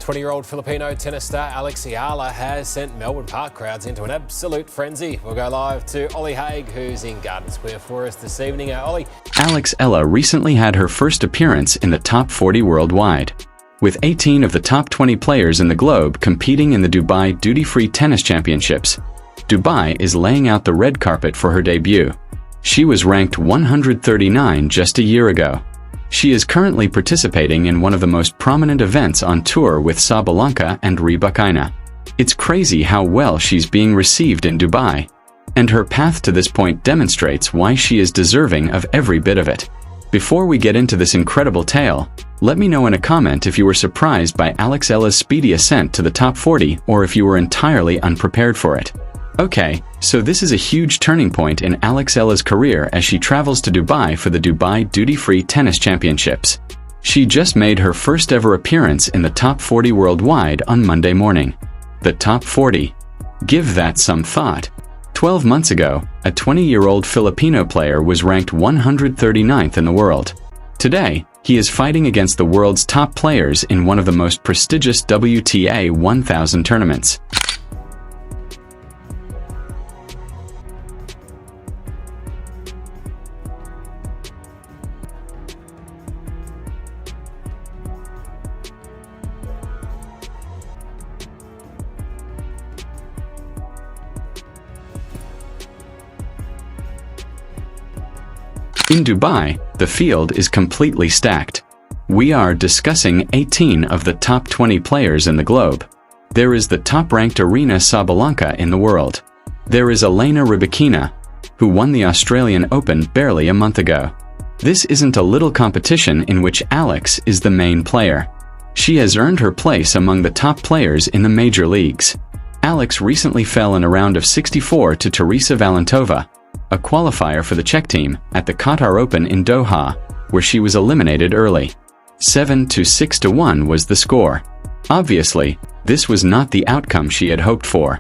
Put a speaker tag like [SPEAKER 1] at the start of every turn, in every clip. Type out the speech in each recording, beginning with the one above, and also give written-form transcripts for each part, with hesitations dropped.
[SPEAKER 1] 20-year-old Filipino tennis star Alex Eala has sent Melbourne Park crowds into an absolute frenzy. We'll go live to Ollie Haig, who's in Garden Square for us this evening. Ollie.
[SPEAKER 2] Alex Eala recently had her first appearance in the top 40 worldwide. With 18 of the top 20 players in the globe competing in the Dubai duty-free tennis championships, Dubai is laying out the red carpet for her debut. She was ranked 139 just a year ago. She is currently participating in one of the most prominent events on tour with Sabalanka and Rybakina. It's crazy how well she's being received in Dubai. And her path to this point demonstrates why she is deserving of every bit of it. Before we get into this incredible tale, let me know in a comment if you were surprised by Alex Eala's speedy ascent to the top 40 or if you were entirely unprepared for it. Okay, so this is a huge turning point in Alex Eala's career as she travels to Dubai for the Dubai Duty-Free Tennis Championships. She just made her first ever appearance in the top 40 worldwide on Monday morning. The top 40. Give that some thought. 12 months ago, a 20-year-old Filipino player was ranked 139th in the world. Today, he is fighting against the world's top players in one of the most prestigious WTA 1000 tournaments. In Dubai, the field is completely stacked. We are discussing 18 of the top 20 players in the globe. There is the top-ranked Aryna Sabalanka in the world. There is Elena Rybakina, who won the Australian Open barely a month ago. This isn't a little competition in which Alex is the main player. She has earned her place among the top players in the major leagues. Alex recently fell in a round of 64 to Teresa Valentova, a qualifier for the Czech team, at the Qatar Open in Doha, where she was eliminated early. 7-6-1 was the score. Obviously, this was not the outcome she had hoped for.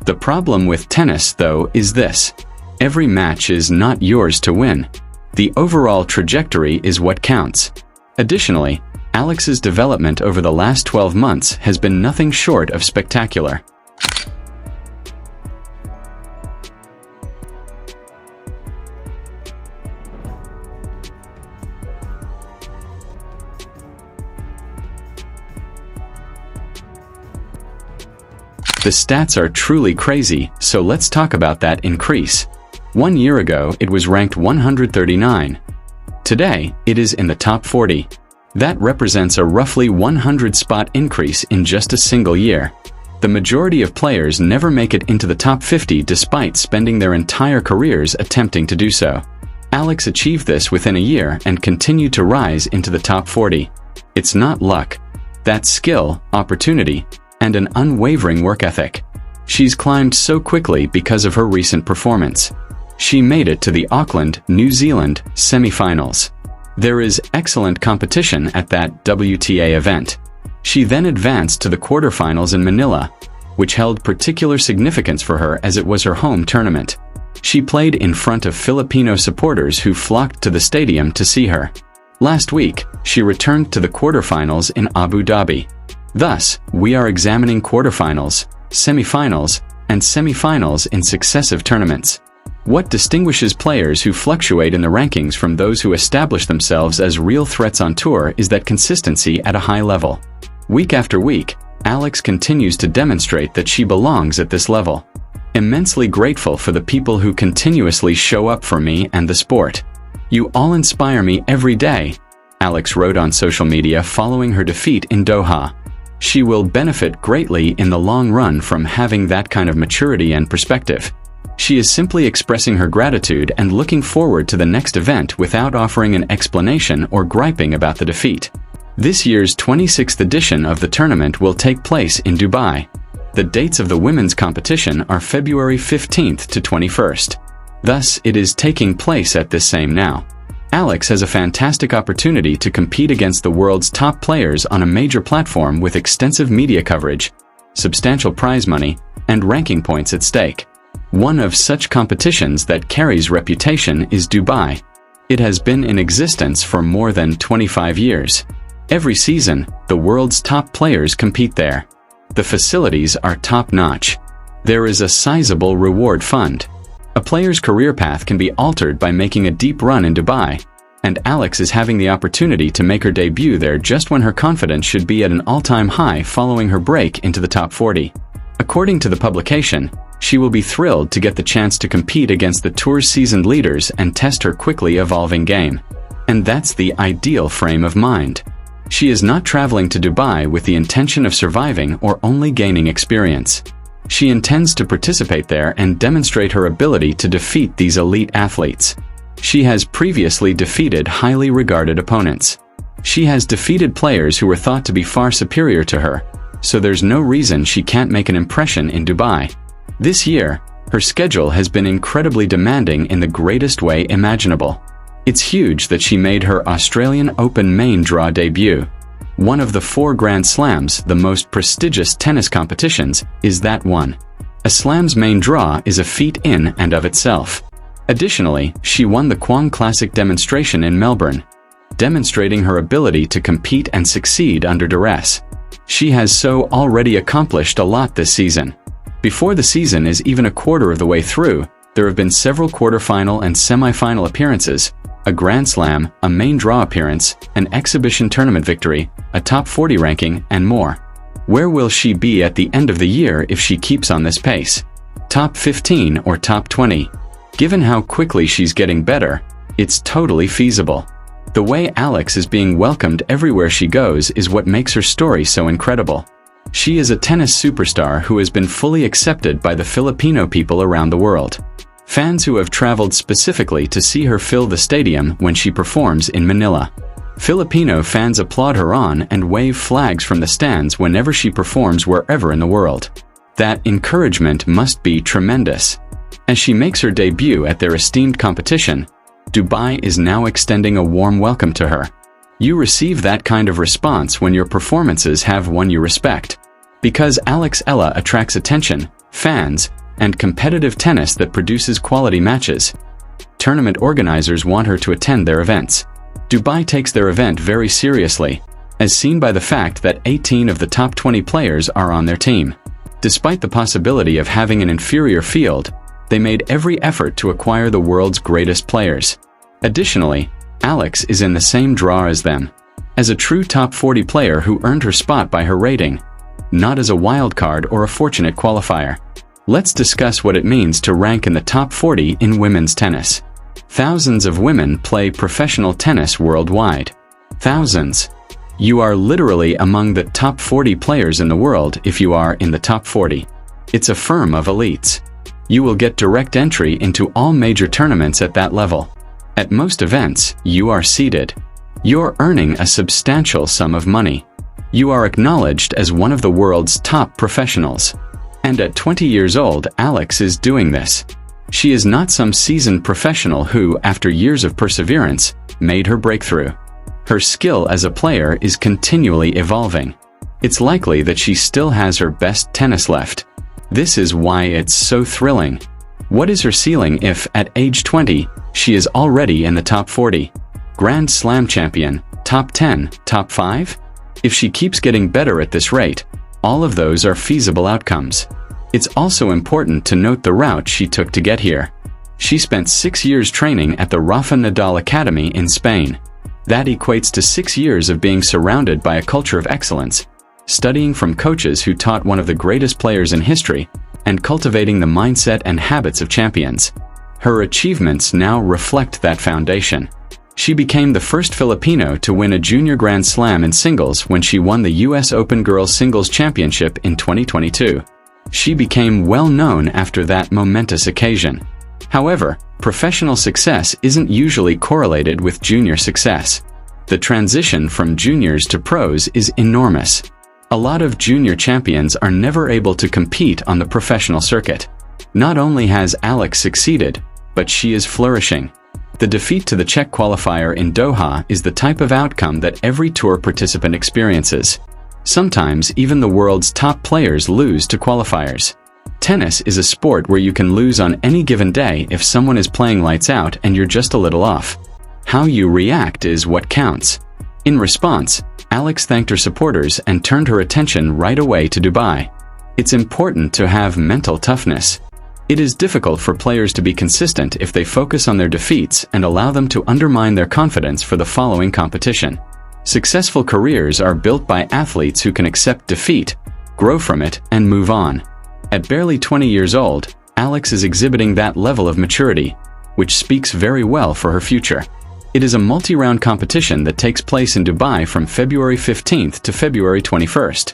[SPEAKER 2] The problem with tennis, though, is this. Every match is not yours to win. The overall trajectory is what counts. Additionally, Alex's development over the last 12 months has been nothing short of spectacular. The stats are truly crazy, so let's talk about that increase. 1 year ago, it was ranked 139. Today, it is in the top 40. That represents a roughly 100-spot increase in just a single year. The majority of players never make it into the top 50 despite spending their entire careers attempting to do so. Alex achieved this within a year and continued to rise into the top 40. It's not luck. That's skill, opportunity, and an unwavering work ethic. She's climbed so quickly because of her recent performance. She made it to the Auckland, New Zealand, semi-finals. There is excellent competition at that WTA event. She then advanced to the quarterfinals in Manila, which held particular significance for her as it was her home tournament. She played in front of Filipino supporters who flocked to the stadium to see her. Last week, she returned to the quarterfinals in Abu Dhabi. Thus, we are examining quarterfinals, semifinals, and semifinals in successive tournaments. What distinguishes players who fluctuate in the rankings from those who establish themselves as real threats on tour is that consistency at a high level. Week after week, Alex continues to demonstrate that she belongs at this level. Immensely grateful for the people who continuously show up for me and the sport. You all inspire me every day, Alex wrote on social media following her defeat in Doha. She will benefit greatly in the long run from having that kind of maturity and perspective. She is simply expressing her gratitude and looking forward to the next event without offering an explanation or griping about the defeat. This year's 26th edition of the tournament will take place in Dubai. The dates of the women's competition are February 15th to 21st. Thus, it is taking place at this same now. Alex has a fantastic opportunity to compete against the world's top players on a major platform with extensive media coverage, substantial prize money, and ranking points at stake. One of such competitions that carries reputation is Dubai. It has been in existence for more than 25 years. Every season, the world's top players compete there. The facilities are top-notch. There is a sizable reward fund. A player's career path can be altered by making a deep run in Dubai, and Alex is having the opportunity to make her debut there just when her confidence should be at an all-time high following her break into the top 40. According to the publication, she will be thrilled to get the chance to compete against the tour's seasoned leaders and test her quickly evolving game. And that's the ideal frame of mind. She is not traveling to Dubai with the intention of surviving or only gaining experience. She intends to participate there and demonstrate her ability to defeat these elite athletes. She has previously defeated highly regarded opponents. She has defeated players who were thought to be far superior to her, so there's no reason she can't make an impression in Dubai. This year, her schedule has been incredibly demanding in the greatest way imaginable. It's huge that she made her Australian Open main draw debut. One of the 4 Grand Slams, the most prestigious tennis competitions, is that one. A slam's main draw is a feat in and of itself. Additionally, she won the Kwong Classic demonstration in Melbourne, demonstrating her ability to compete and succeed under duress. She has so already accomplished a lot this season. Before the season is even a quarter of the way through, there have been several quarterfinal and semi-final appearances, a Grand Slam, a main draw appearance, an exhibition tournament victory, a top 40 ranking, and more. Where will she be at the end of the year if she keeps on this pace? Top 15 or top 20? Given how quickly she's getting better, it's totally feasible. The way Alex is being welcomed everywhere she goes is what makes her story so incredible. She is a tennis superstar who has been fully accepted by the Filipino people around the world. Fans who have traveled specifically to see her fill the stadium when she performs in Manila. Filipino fans applaud her on and wave flags from the stands whenever she performs wherever in the world. That encouragement must be tremendous. As she makes her debut at their esteemed competition, Dubai is now extending a warm welcome to her. You receive that kind of response when your performances have won you respect. Because Alex Eala attracts attention, fans, and competitive tennis that produces quality matches. Tournament organizers want her to attend their events. Dubai takes their event very seriously, as seen by the fact that 18 of the top 20 players are on their team. Despite the possibility of having an inferior field, they made every effort to acquire the world's greatest players. Additionally, Alex is in the same draw as them, as a true top 40 player who earned her spot by her rating, not as a wild card or a fortunate qualifier. Let's discuss what it means to rank in the top 40 in women's tennis. Thousands of women play professional tennis worldwide. Thousands. You are literally among the top 40 players in the world if you are in the top 40. It's a firm of elites. You will get direct entry into all major tournaments at that level. At most events, you are seeded. You're earning a substantial sum of money. You are acknowledged as one of the world's top professionals. And at 20 years old, Alex is doing this. She is not some seasoned professional who, after years of perseverance, made her breakthrough. Her skill as a player is continually evolving. It's likely that she still has her best tennis left. This is why it's so thrilling. What is her ceiling if, at age 20, she is already in the top 40? Grand Slam champion, top 10, top 5? If she keeps getting better at this rate, all of those are feasible outcomes. It's also important to note the route she took to get here. She spent 6 years training at the Rafa Nadal Academy in Spain. That equates to 6 years of being surrounded by a culture of excellence, studying from coaches who taught one of the greatest players in history, and cultivating the mindset and habits of champions. Her achievements now reflect that foundation. She became the first Filipino to win a junior Grand Slam in singles when she won the US Open Girls Singles Championship in 2022. She became well known after that momentous occasion. However, professional success isn't usually correlated with junior success. The transition from juniors to pros is enormous. A lot of junior champions are never able to compete on the professional circuit. Not only has Alex succeeded, but she is flourishing. The defeat to the Czech qualifier in Doha is the type of outcome that every tour participant experiences. Sometimes even the world's top players lose to qualifiers. Tennis is a sport where you can lose on any given day if someone is playing lights out and you're just a little off. How you react is what counts. In response, Alex thanked her supporters and turned her attention right away to Dubai. It's important to have mental toughness. It is difficult for players to be consistent if they focus on their defeats and allow them to undermine their confidence for the following competition. Successful careers are built by athletes who can accept defeat, grow from it, and move on. At barely 20 years old, Alex is exhibiting that level of maturity, which speaks very well for her future. It is a multi-round competition that takes place in Dubai from February 15th to February 21st.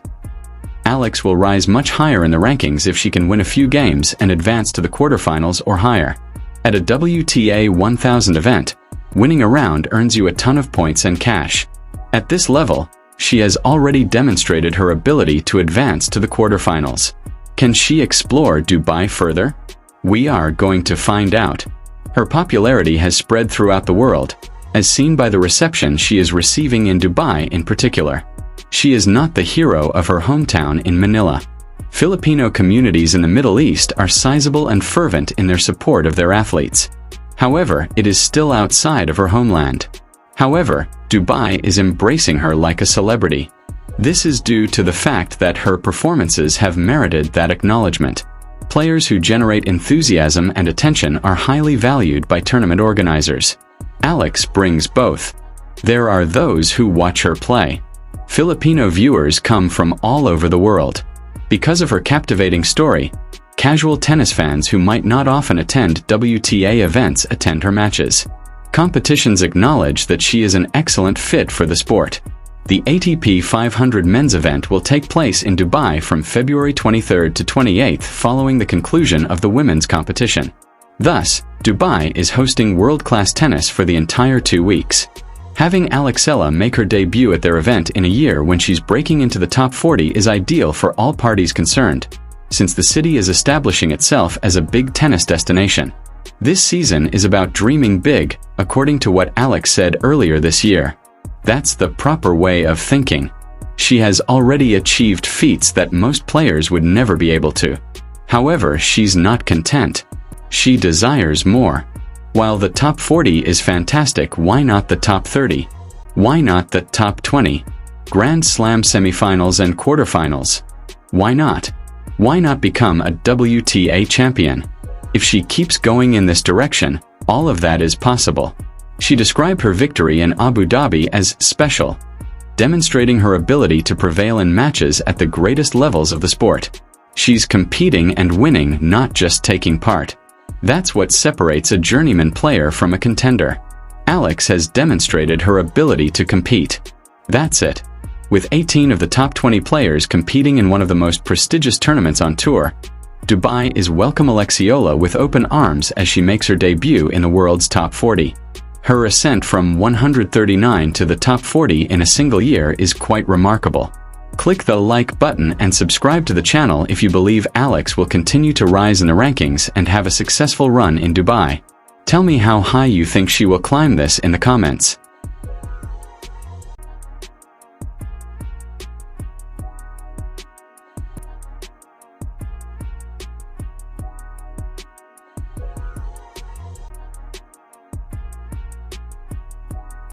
[SPEAKER 2] Alex will rise much higher in the rankings if she can win a few games and advance to the quarterfinals or higher. At a WTA 1000 event, winning a round earns you a ton of points and cash. At this level, she has already demonstrated her ability to advance to the quarterfinals. Can she explore Dubai further? We are going to find out. Her popularity has spread throughout the world, as seen by the reception she is receiving in Dubai in particular. She is not the hero of her hometown in Manila. Filipino communities in the Middle East are sizable and fervent in their support of their athletes. However, it is still outside of her homeland. However, Dubai is embracing her like a celebrity. This is due to the fact that her performances have merited that acknowledgement. Players who generate enthusiasm and attention are highly valued by tournament organizers. Alex brings both. There are those who watch her play. Filipino viewers come from all over the world. Because of her captivating story, casual tennis fans who might not often attend WTA events attend her matches. Competitions acknowledge that she is an excellent fit for the sport. The ATP 500 men's event will take place in Dubai from February 23rd to 28th following the conclusion of the women's competition. Thus, Dubai is hosting world-class tennis for the entire 2 weeks. Having Alex Eala make her debut at their event in a year when she's breaking into the top 40 is ideal for all parties concerned, since the city is establishing itself as a big tennis destination. This season is about dreaming big, according to what Alex said earlier this year. That's the proper way of thinking. She has already achieved feats that most players would never be able to. However, she's not content. She desires more. While the top 40 is fantastic, why not the top 30? Why not the top 20? Grand Slam semifinals and quarterfinals? Why not? Why not become a WTA champion? If she keeps going in this direction, all of that is possible. She described her victory in Abu Dhabi as special, demonstrating her ability to prevail in matches at the greatest levels of the sport. She's competing and winning, not just taking part. That's what separates a journeyman player from a contender. Alex has demonstrated her ability to compete. That's it. With 18 of the top 20 players competing in one of the most prestigious tournaments on tour, Dubai is welcome Alex Eala with open arms as she makes her debut in the world's top 40. Her ascent from 139 to the top 40 in a single year is quite remarkable. Click the like button and subscribe to the channel if you believe Alex will continue to rise in the rankings and have a successful run in Dubai. Tell me how high you think she will climb this in the comments.